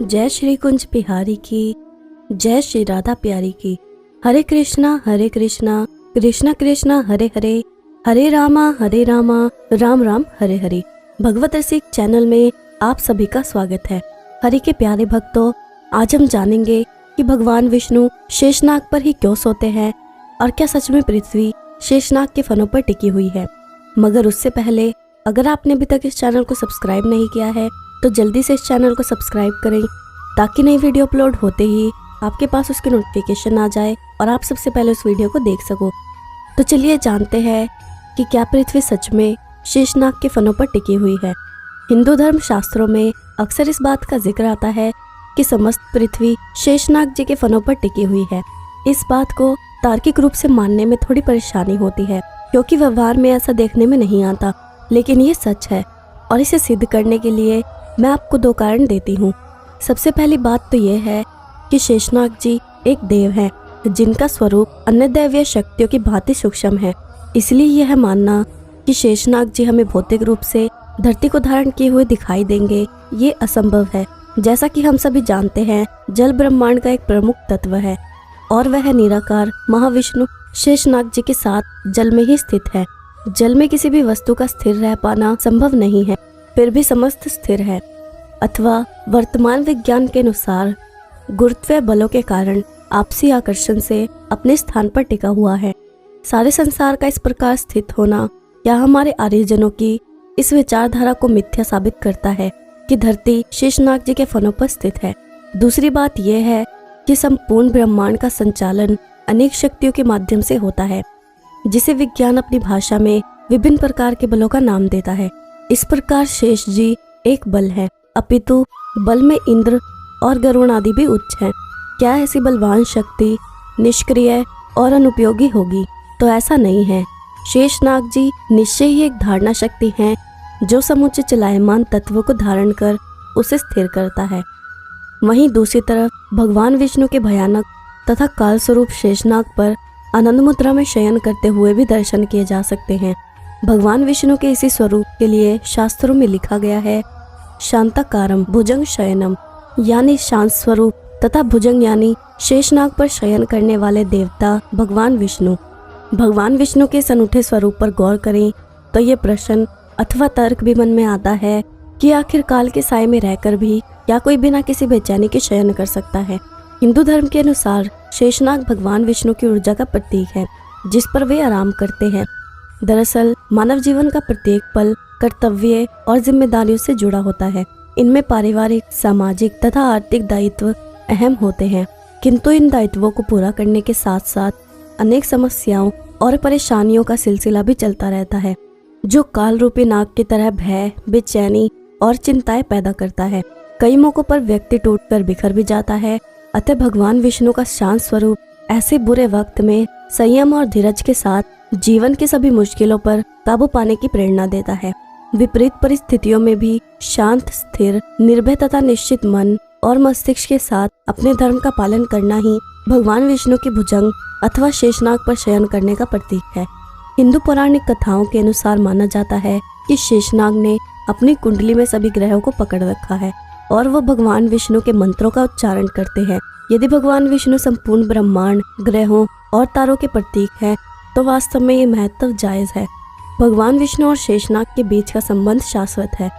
जय श्री कुंज बिहारी की, जय श्री राधा प्यारी की। हरे कृष्णा कृष्णा कृष्णा हरे हरे, हरे रामा राम राम हरे हरे। भगवत रसिक चैनल में आप सभी का स्वागत है। हरि के प्यारे भक्तों, आज हम जानेंगे कि भगवान विष्णु शेषनाग पर ही क्यों सोते हैं और क्या सच में पृथ्वी शेषनाग के फनों पर टिकी हुई है। मगर उससे पहले अगर आपने अभी तक इस चैनल को सब्सक्राइब नहीं किया है तो जल्दी से इस चैनल को सब्सक्राइब करें ताकि नई वीडियो अपलोड होते ही आपके पास उसकी नोटिफिकेशन आ जाए और आप सबसे पहले उस वीडियो को देख सको। तो चलिए जानते हैं कि क्या पृथ्वी सच में शेषनाग के फनों पर टिकी हुई है। हिंदू धर्म शास्त्रों में अक्सर इस बात का जिक्र आता है कि समस्त पृथ्वी शेषनाग जी के फनों पर टिकी हुई है। इस बात को तार्किक रूप से मानने में थोड़ी परेशानी होती है क्योंकि व्यवहार में ऐसा देखने में नहीं आता, लेकिन ये सच है और इसे सिद्ध करने के लिए मैं आपको दो कारण देती हूँ। सबसे पहली बात तो यह है कि शेषनाग जी एक देव हैं जिनका स्वरूप अन्य दैवीय शक्तियों की भांति सूक्ष्म है। इसलिए यह मानना कि शेषनाग जी हमें भौतिक रूप से धरती को धारण किए हुए दिखाई देंगे ये असंभव है। जैसा कि हम सभी जानते हैं, जल ब्रह्मांड का एक प्रमुख तत्व है और वह निराकार महाविष्णु शेषनाग जी के साथ जल में ही स्थित है। जल में किसी भी वस्तु का स्थिर रह पाना संभव नहीं है, फिर भी समस्त स्थिर है अथवा वर्तमान विज्ञान के अनुसार गुरुत्वीय बलों के कारण आपसी आकर्षण से अपने स्थान पर टिका हुआ है। सारे संसार का इस प्रकार स्थित होना या हमारे आर्यजनों की इस विचारधारा को मिथ्या साबित करता है कि धरती शेषनाग जी के फनों पर स्थित है। दूसरी बात यह है कि संपूर्ण ब्रह्मांड का संचालन अनेक शक्तियों के माध्यम से होता है जिसे विज्ञान अपनी भाषा में विभिन्न प्रकार के बलों का नाम देता है। इस प्रकार शेष जी एक बल है, अपितु बल में इंद्र और गरुण आदि भी उच्च हैं। क्या ऐसी बलवान शक्ति निष्क्रिय और अनुपयोगी होगी? तो ऐसा नहीं है। शेषनाग जी निश्चय ही एक धारणा शक्ति हैं जो समुच्च चलायमान तत्व को धारण कर उसे स्थिर करता है। वहीं दूसरी तरफ भगवान विष्णु के भयानक तथा काल स्वरूप शेषनाग पर आनंद मुद्रा में शयन करते हुए भी दर्शन किए जा सकते हैं। भगवान विष्णु के इसी स्वरूप के लिए शास्त्रों में लिखा गया है, शांताकारम भुजंग शयनम, यानी शांत स्वरूप तथा भुजंग यानी शेषनाग पर शयन करने वाले देवता भगवान विष्णु। भगवान विष्णु के इस अनूठे स्वरूप पर गौर करें तो ये प्रश्न अथवा तर्क भी मन में आता है कि आखिर काल के साए में रहकर भी क्या कोई बिना किसी बेचैनी के शयन कर सकता है। हिंदू धर्म के अनुसार शेषनाग भगवान विष्णु की ऊर्जा का प्रतीक है जिस पर वे आराम करते हैं। दरअसल मानव जीवन का प्रत्येक पल कर्तव्य और जिम्मेदारियों से जुड़ा होता है। इनमें पारिवारिक, सामाजिक तथा आर्थिक दायित्व अहम होते हैं, किंतु इन दायित्वों को पूरा करने के साथ साथ अनेक समस्याओं और परेशानियों का सिलसिला भी चलता रहता है जो काल रूपी नाग की तरह भय, बेचैनी और चिंताएं पैदा करता है। कई मौकों पर व्यक्ति टूटकर बिखर भी जाता है। अतः भगवान विष्णु का शांत स्वरूप ऐसे बुरे वक्त में संयम और धीरज के साथ जीवन की सभी मुश्किलों पर काबू पाने की प्रेरणा देता है। विपरीत परिस्थितियों में भी शांत, स्थिर, निर्भय तथा निश्चित मन और मस्तिष्क के साथ अपने धर्म का पालन करना ही भगवान विष्णु की भुजंग अथवा शेषनाग पर शयन करने का प्रतीक है। हिंदू पौराणिक कथाओं के अनुसार माना जाता है कि शेषनाग ने अपनी कुंडली में सभी ग्रहों को पकड़ रखा है और वो भगवान विष्णु के मंत्रों का उच्चारण करते हैं। यदि भगवान विष्णु संपूर्ण ब्रह्मांड, ग्रहों और तारों के प्रतीक है तो वास्तव में ये महत्व जायज है। भगवान विष्णु और शेषनाग के बीच का संबंध शाश्वत है।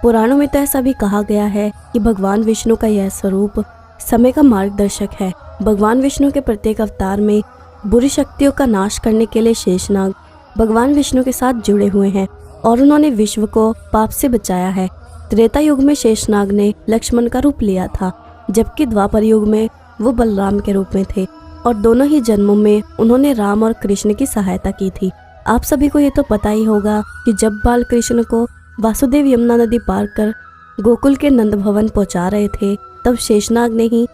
पुराणों में तो ऐसा भी कहा गया है कि भगवान विष्णु का यह स्वरूप समय का मार्गदर्शक है। भगवान विष्णु के प्रत्येक अवतार में बुरी शक्तियों का नाश करने के लिए शेषनाग भगवान विष्णु के साथ जुड़े हुए हैं और उन्होंने विश्व को पाप से बचाया है। त्रेता युग में शेषनाग ने लक्ष्मण का रूप लिया था, जबकि द्वापर युग में वो बलराम के रूप में थे और दोनों ही जन्मों में उन्होंने राम और कृष्ण की सहायता की थी। आप सभी को ये तो पता ही होगा कि जब बाल कृष्ण को वासुदेव यमुना नदी पार कर गोकुल के नंद भवन पहुंचा रहे थे तब शेषनाग ने ही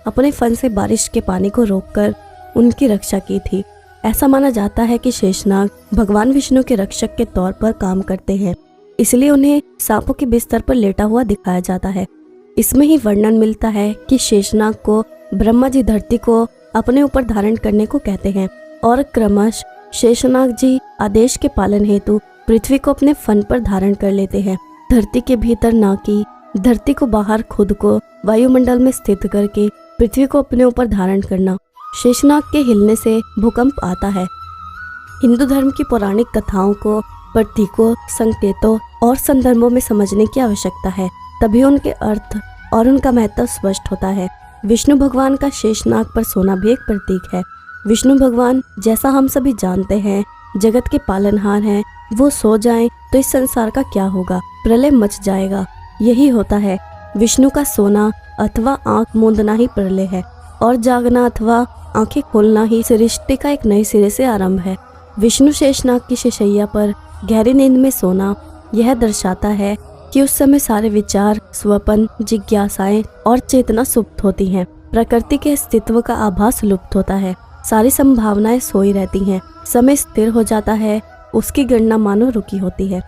अपने फन से बारिश के पानी को रोककर उनकी रक्षा की थी। ऐसा माना जाता है कि शेषनाग भगवान विष्णु के रक्षक के तौर पर काम करते हैं, इसलिए उन्हें सांपों के बिस्तर पर लेटा हुआ दिखाया जाता है। इसमें ही वर्णन मिलता है कि शेषनाग को ब्रह्मा जी धरती को अपने ऊपर धारण करने को कहते हैं और क्रमश शेषनाग जी आदेश के पालन हेतु पृथ्वी को अपने फन पर धारण कर लेते हैं। धरती के भीतर ना कि धरती को बाहर खुद को वायुमंडल में स्थित करके पृथ्वी को अपने ऊपर धारण करना। शेषनाग के हिलने से भूकंप आता है। हिंदू धर्म की पौराणिक कथाओं को प्रतीकों, संकेतों और संदर्भों में समझने की आवश्यकता है, तभी उनके अर्थ और उनका महत्व स्पष्ट होता है। विष्णु भगवान का शेषनाग पर सोना भी एक प्रतीक है। विष्णु भगवान, जैसा हम सभी जानते हैं, जगत के पालनहार हैं। वो सो जाएं तो इस संसार का क्या होगा, प्रलय मच जाएगा। यही होता है, विष्णु का सोना अथवा आंख मूंदना ही प्रलय है, और जागना अथवा आंखें खोलना ही सृष्टि का एक नए सिरे से आरंभ है। विष्णु शेषनाग की शैय्या पर गहरी नींद में सोना यह दर्शाता है कि उस समय सारे विचार, स्वप्न, जिज्ञासाएं और चेतना सुप्त होती हैं। प्रकृति के अस्तित्व का आभास लुप्त होता है। सारी संभावनाएं सोई रहती हैं। समय स्थिर हो जाता है। उसकी गणना मानो रुकी होती है।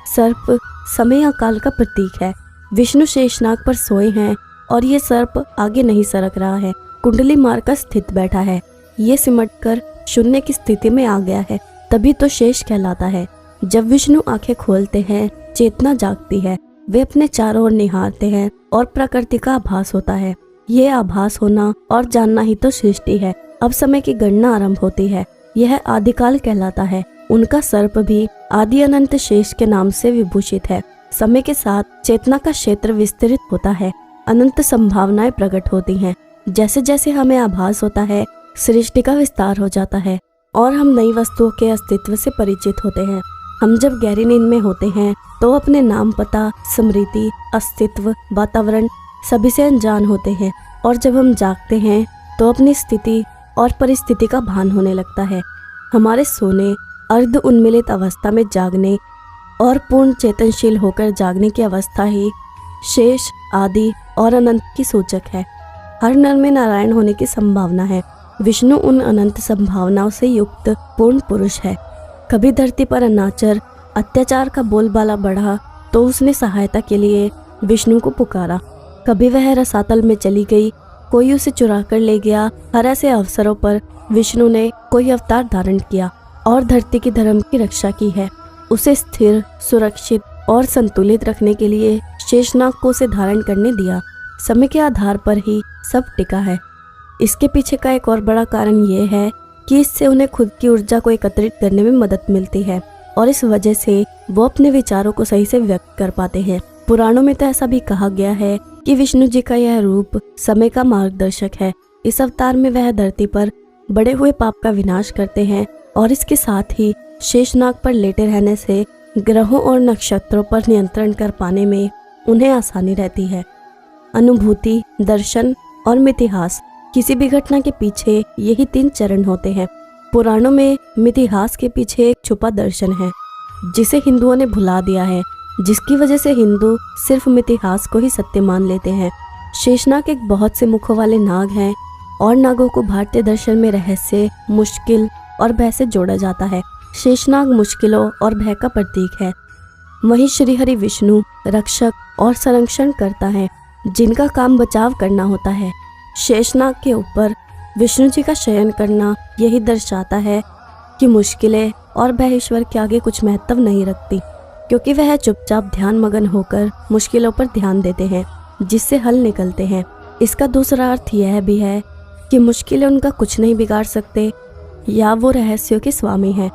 सर्प समय या काल का प्रतीक है। विष्णु शेषनाग पर सोए हैं और ये सर्प आगे नहीं सरक रहा है, कुंडली मारकर स्थित बैठा है। ये सिमटकर शून्य की स्थिति में आ गया है, तभी तो शेष कहलाता है। जब विष्णु आंखें खोलते हैं, चेतना जागती है। वे अपने चारों ओर निहारते हैं और प्रकृति का आभास होता है। ये आभास होना और जानना ही तो सृष्टि है। अब समय की गणना आरंभ होती है। यह आदिकाल कहलाता है। उनका सर्प भी आदि अनंत शेष के नाम से विभूषित है। समय के साथ चेतना का क्षेत्र विस्तृत होता है। अनंत संभावनाएं प्रकट होती हैं। जैसे जैसे हमें आभास होता है, सृष्टि का विस्तार हो जाता है और हम नई वस्तुओं के अस्तित्व से परिचित होते हैं। हम जब गहरी नींद में होते हैं तो अपने नाम, पता, स्मृति, अस्तित्व, वातावरण सभी से अनजान होते हैं, और जब हम जागते हैं तो अपनी स्थिति और परिस्थिति का भान होने लगता है। हमारे सोने, अर्ध उन्मिलित अवस्था में जागने और पूर्ण चेतनशील होकर जागने की अवस्था ही शेष, आदि और अनंत की सूचक है। हर नर में नारायण होने की संभावना है। विष्णु उन अनंत संभावनाओं से युक्त पूर्ण पुरुष है। कभी धरती पर अनाचार, अत्याचार का बोलबाला बढ़ा तो उसने सहायता के लिए विष्णु को पुकारा। कभी वह रसातल में चली गई, कोई उसे चुरा कर ले गया। हर ऐसे अवसरों पर विष्णु ने कोई अवतार धारण किया और धरती की धर्म की रक्षा की है। उसे स्थिर, सुरक्षित और संतुलित रखने के लिए शेषनाग को उसे धारण करने दिया। समय के आधार पर ही सब टिका है। इसके पीछे का एक और बड़ा कारण ये है कि इससे उन्हें खुद की ऊर्जा को एकत्रित करने में मदद मिलती है, और इस वजह से वो अपने विचारों को सही से व्यक्त कर पाते हैं। पुराणों में तो ऐसा भी कहा गया है कि विष्णु जी का यह रूप समय का मार्गदर्शक है। इस अवतार में वह धरती पर बड़े हुए पाप का विनाश करते हैं, और इसके साथ ही शेषनाग पर लेटे रहने से ग्रहों और नक्षत्रों पर नियंत्रण कर पाने में उन्हें आसानी रहती है। अनुभूति, दर्शन और मिथिहास, किसी भी घटना के पीछे यही 3 चरण होते हैं। पुराणों में मिथिहास के पीछे एक छुपा दर्शन है जिसे हिंदुओं ने भुला दिया है, जिसकी वजह से हिंदू सिर्फ मिथिहास को ही सत्य मान लेते हैं। शेषनाग एक बहुत से मुखों वाले नाग हैं, और नागों को भारतीय दर्शन में रहस्य, मुश्किल और भय से जोड़ा जाता है। शेषनाग मुश्किलों और भय का प्रतीक है। वहीं श्रीहरि विष्णु रक्षक और संरक्षण करता है, जिनका काम बचाव करना होता है। शेषनाग के ऊपर विष्णु जी का शयन करना यही दर्शाता है कि मुश्किलें और भय ईश्वर के आगे कुछ महत्व नहीं रखती, क्योंकि वह चुपचाप ध्यान मगन होकर मुश्किलों पर ध्यान देते हैं, जिससे हल निकलते हैं। इसका दूसरा अर्थ यह भी है कि मुश्किलें उनका कुछ नहीं बिगाड़ सकते, या वो रहस्यों के स्वामी हैं।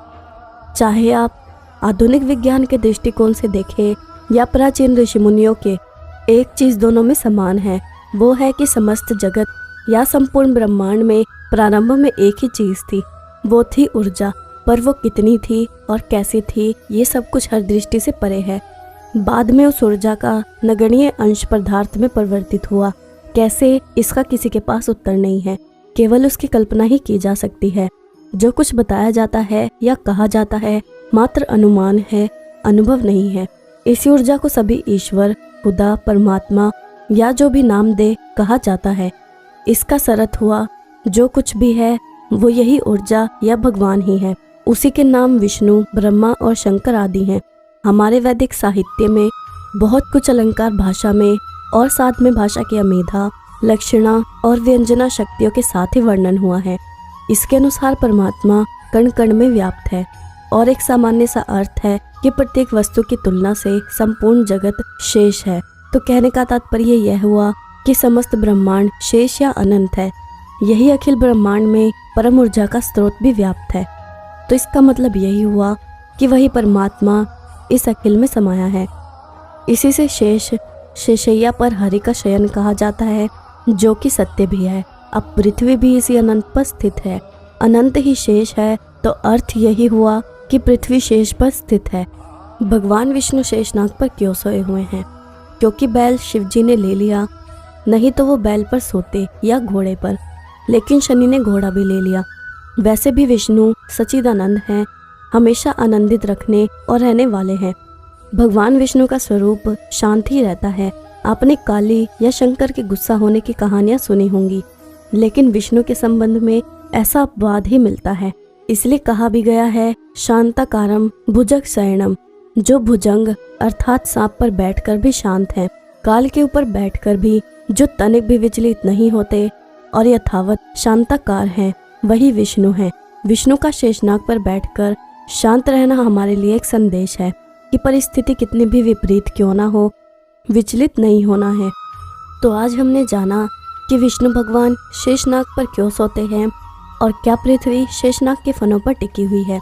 चाहे आप आधुनिक विज्ञान के दृष्टिकोण से देखें या प्राचीन ऋषि मुनियों के, एक चीज दोनों में समान है। वो है कि समस्त जगत या संपूर्ण ब्रह्मांड में प्रारंभ में एक ही चीज थी, वो थी ऊर्जा। पर वो कितनी थी और कैसी थी, ये सब कुछ हर दृष्टि से परे है। बाद में उस ऊर्जा का नगण्य अंश पदार्थ में परिवर्तित हुआ। कैसे, इसका किसी के पास उत्तर नहीं है, केवल उसकी कल्पना ही की जा सकती है। जो कुछ बताया जाता है या कहा जाता है मात्र अनुमान है, अनुभव नहीं है। इसी ऊर्जा को सभी ईश्वर, खुदा, परमात्मा या जो भी नाम दे कहा जाता है। इसका सरत हुआ जो कुछ भी है वो यही ऊर्जा या भगवान ही है। उसी के नाम विष्णु, ब्रह्मा और शंकर आदि हैं। हमारे वैदिक साहित्य में बहुत कुछ अलंकार भाषा में और साथ में भाषा की अमेधा, लक्षणा और व्यंजना शक्तियों के साथ ही वर्णन हुआ है। इसके अनुसार परमात्मा कण कण में व्याप्त है, और एक सामान्य सा अर्थ है कि प्रत्येक वस्तु की तुलना से संपूर्ण जगत शेष है। तो कहने का तात्पर्य यह हुआ कि समस्त ब्रह्मांड शेष या अनंत है। यही अखिल ब्रह्मांड में परम ऊर्जा का स्रोत भी व्याप्त है। तो इसका मतलब यही हुआ कि वही परमात्मा इस अखिल में समाया है। इसी से शेषैया पर हरि का शयन कहा जाता है, जो कि सत्य भी है। अब पृथ्वी भी इसी अनंत पर स्थित है। अनंत ही शेष है, तो अर्थ यही हुआ कि पृथ्वी शेष पर स्थित है। भगवान विष्णु शेषनाग पर क्यों सोए हुए हैं? क्योंकि बैल शिव जी ने ले लिया, नहीं तो वो बैल पर सोते या घोड़े पर, लेकिन शनि ने घोड़ा भी ले लिया। वैसे भी विष्णु सच्चिदानंद हैं, हमेशा आनंदित रखने और रहने वाले हैं। भगवान विष्णु का स्वरूप शांत ही रहता है। आपने काली या शंकर के गुस्सा होने की कहानियां सुनी होंगी, लेकिन विष्णु के संबंध में ऐसा अपवाद ही मिलता है। इसलिए कहा भी गया है, शांताकारम भुजग शयनम, जो भुजंग अर्थात सांप पर बैठकर भी शांत है, काल के ऊपर बैठकर भी जो तनिक भी विचलित नहीं होते और यथावत शांताकार हैं, वही विष्णु हैं। विष्णु का शेषनाग पर बैठकर शांत रहना हमारे लिए एक संदेश है कि परिस्थिति कितनी भी विपरीत क्यों ना हो, विचलित नहीं होना है। तो आज हमने जाना कि विष्णु भगवान शेषनाग पर क्यों सोते हैं और क्या पृथ्वी शेषनाग के फनों पर टिकी हुई है।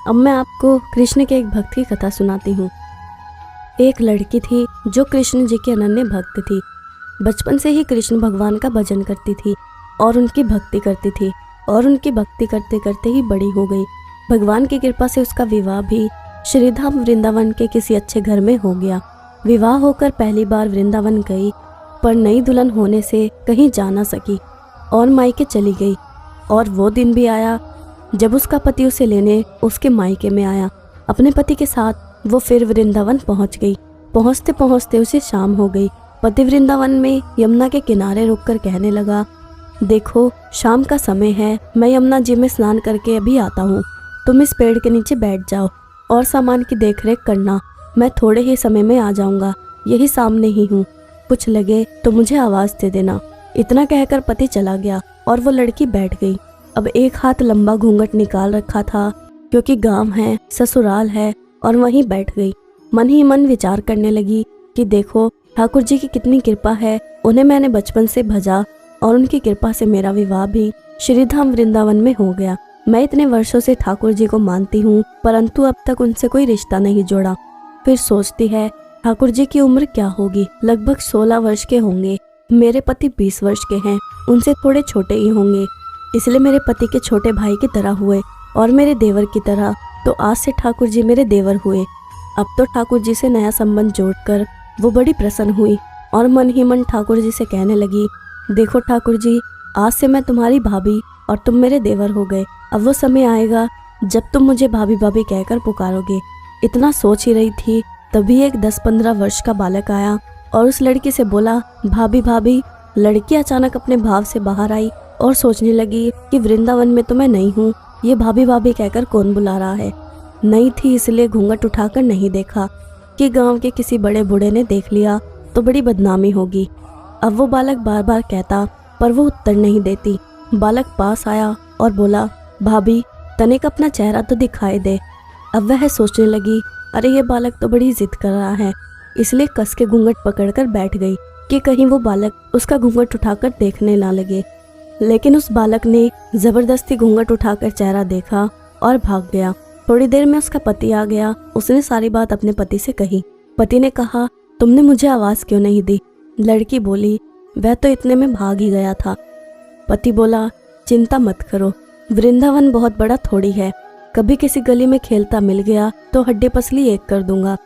अब मैं आपको कृष्ण के एक भक्त की कथा सुनाती हूँ। एक लड़की थी जो कृष्ण जी की अनन्य भक्त थी। बचपन से ही कृष्ण भगवान का भजन करती थी और उनकी भक्ति करती थी, और उनकी भक्ति करते करते ही बड़ी हो गई। भगवान की कृपा से उसका विवाह भी श्रीधाम वृंदावन के किसी अच्छे घर में हो गया। विवाह होकर पहली बार वृंदावन गई, पर नई दुल्हन होने से कहीं जा ना सकी और मायके चली गई। और वो दिन भी आया जब उसका पति उसे लेने उसके मायके में आया। अपने पति के साथ वो फिर वृंदावन पहुंच गई। पहुंचते पहुंचते उसे शाम हो गई। पति वृंदावन में यमुना के किनारे रुककर कहने लगा, देखो शाम का समय है, मैं यमुना जी में स्नान करके अभी आता हूँ। तुम इस पेड़ के नीचे बैठ जाओ और सामान की देखरेख करना, मैं थोड़े ही समय में आ जाऊंगा, यही सामने ही हूँ, कुछ लगे तो मुझे आवाज दे देना। इतना कहकर पति चला गया और वो लड़की बैठ गई। अब एक हाथ लंबा घूंघट निकाल रखा था, क्योंकि गांव है, ससुराल है, और वहीं बैठ गई। मन ही मन विचार करने लगी कि देखो ठाकुर जी की कितनी कृपा है, उन्हें मैंने बचपन से भजा और उनकी कृपा से मेरा विवाह भी श्रीधाम वृंदावन में हो गया। मैं इतने वर्षों से ठाकुर जी को मानती हूँ, परंतु अब तक उनसे कोई रिश्ता नहीं जोड़ा। फिर सोचती है, ठाकुर जी की उम्र क्या होगी, लगभग 16 वर्ष के होंगे। मेरे पति 20 वर्ष के हैं, उनसे थोड़े छोटे ही होंगे, इसलिए मेरे पति के छोटे भाई की तरह हुए और मेरे देवर की तरह। तो आज से ठाकुर जी मेरे देवर हुए। अब तो ठाकुर जी से नया संबंध जोड़कर वो बड़ी प्रसन्न हुई और मन ही मन ठाकुर जी से कहने लगी, देखो ठाकुर जी, आज से मैं तुम्हारी भाभी और तुम मेरे देवर हो गए। अब वो समय आएगा जब तुम मुझे भाभी भाभी कहकर पुकारोगे। इतना सोच ही रही थी, तभी एक 10-15 वर्ष का बालक आया और उस लड़की से बोला, भाभी भाभी। लड़की अचानक अपने भाव से बाहर आई और सोचने लगी कि वृंदावन में तो मैं नहीं हूँ, ये भाभी भाभी कहकर कौन बुला रहा है। नहीं थी इसलिए घूंघट उठाकर नहीं देखा कि गांव के किसी बड़े बूढ़े ने देख लिया तो बड़ी बदनामी होगी। अब वो बालक बार बार कहता, पर वो उत्तर नहीं देती। बालक पास आया और बोला, भाभी तनिक अपना चेहरा तो दिखाई दे। अब वह सोचने लगी, अरे ये बालक तो बड़ी जिद कर रहा है, इसलिए कस के घूंघट पकड़कर बैठ गई कि कहीं वो बालक उसका घूंघट उठाकर देखने ना लगे। लेकिन उस बालक ने जबरदस्ती घूंघट उठाकर चेहरा देखा और भाग गया। थोड़ी देर में उसका पति आ गया। उसने सारी बात अपने पति से कही। पति ने कहा, तुमने मुझे आवाज क्यों नहीं दी? लड़की बोली, वह तो इतने में भाग ही गया था। पति बोला, चिंता मत करो, वृंदावन बहुत बड़ा थोड़ी है, कभी किसी गली में खेलता मिल गया तो हड्डी पसली एक कर दूंगा,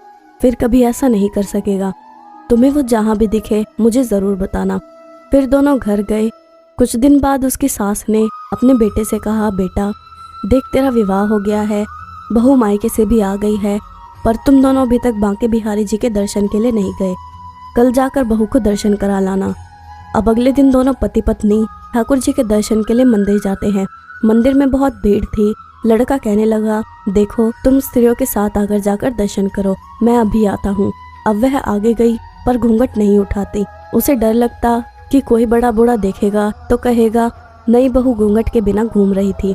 फिर कभी ऐसा नहीं कर सकेगा। तुम्हें वो जहाँ भी दिखे मुझे जरूर बताना। फिर दोनों घर गए। कुछ दिन बाद उसकी सास ने अपने बेटे से कहा, बेटा देख तेरा विवाह हो गया है, बहू मायके से भी आ गई है, पर तुम दोनों अभी तक बांके बिहारी जी के दर्शन के लिए नहीं गए। कल जाकर बहू को दर्शन करा लाना। अब अगले दिन दोनों पति पत्नी ठाकुर जी के दर्शन के लिए मंदिर जाते हैं। मंदिर में बहुत भीड़ थी। लड़का कहने लगा, देखो तुम स्त्रियों के साथ आकर जाकर दर्शन करो, मैं अभी आता हूँ। अब वह आगे गई पर घूंघट नहीं उठाती। उसे डर लगता कि कोई बड़ा बूढ़ा देखेगा तो कहेगा, नई बहू घूंघट के बिना घूम रही थी।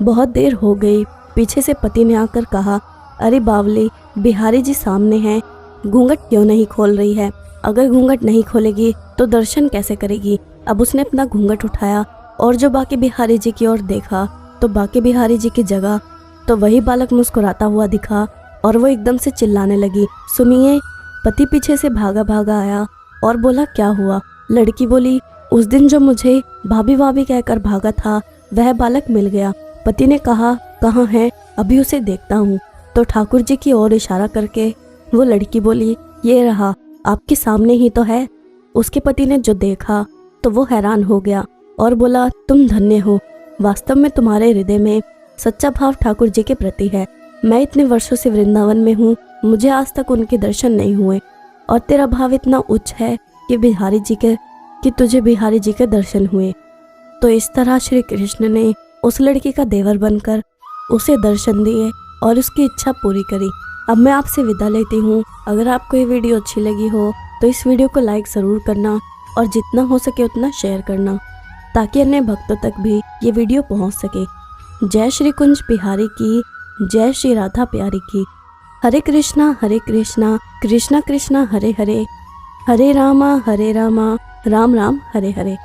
बहुत देर हो गई। पीछे से पति ने आकर कहा, अरे बावली, बिहारी जी सामने हैं, घूंघट क्यों नहीं खोल रही है? अगर घूंघट नहीं खोलेगी तो दर्शन कैसे करेगी। अब उसने अपना घूंघट उठाया और जो बाके बिहारी जी की ओर देखा तो बाके बिहारी जी की जगह तो वही बालक मुस्कुराता हुआ दिखा और वो एकदम से चिल्लाने लगी, सुनिए। पति पीछे से भागा भागा आया और बोला, क्या हुआ। लड़की बोली, उस दिन जो मुझे भाभी भाभी कहकर भागा था वह बालक मिल गया। पति ने कहा, कहाँ है, अभी उसे देखता हूँ। तो ठाकुर जी की ओर इशारा करके वो लड़की बोली, ये रहा, आपके सामने ही तो है। उसके पति ने जो देखा तो वो हैरान हो गया और बोला, तुम धन्य हो, वास्तव में तुम्हारे हृदय में सच्चा भाव ठाकुर जी के प्रति है। मैं इतने वर्षों से वृंदावन में हूँ, मुझे आज तक उनके दर्शन नहीं हुए और तेरा भाव इतना उच्च है कि तुझे बिहारी जी के दर्शन हुए। तो इस तरह श्री कृष्ण ने उस लड़की का देवर बनकर उसे दर्शन दिए और उसकी इच्छा पूरी करी। अब मैं आपसे विदा लेती हूँ। अगर आपको ये वीडियो अच्छी लगी हो तो इस वीडियो को लाइक ज़रूर करना और जितना हो सके उतना शेयर करना ताकि अन्य भक्तों तक भी ये वीडियो पहुँच सके। जय श्री कुंज बिहारी की, जय श्री राधा प्यारी की। हरे कृष्णा कृष्णा कृष्णा हरे हरे, हरे रामा राम राम हरे हरे।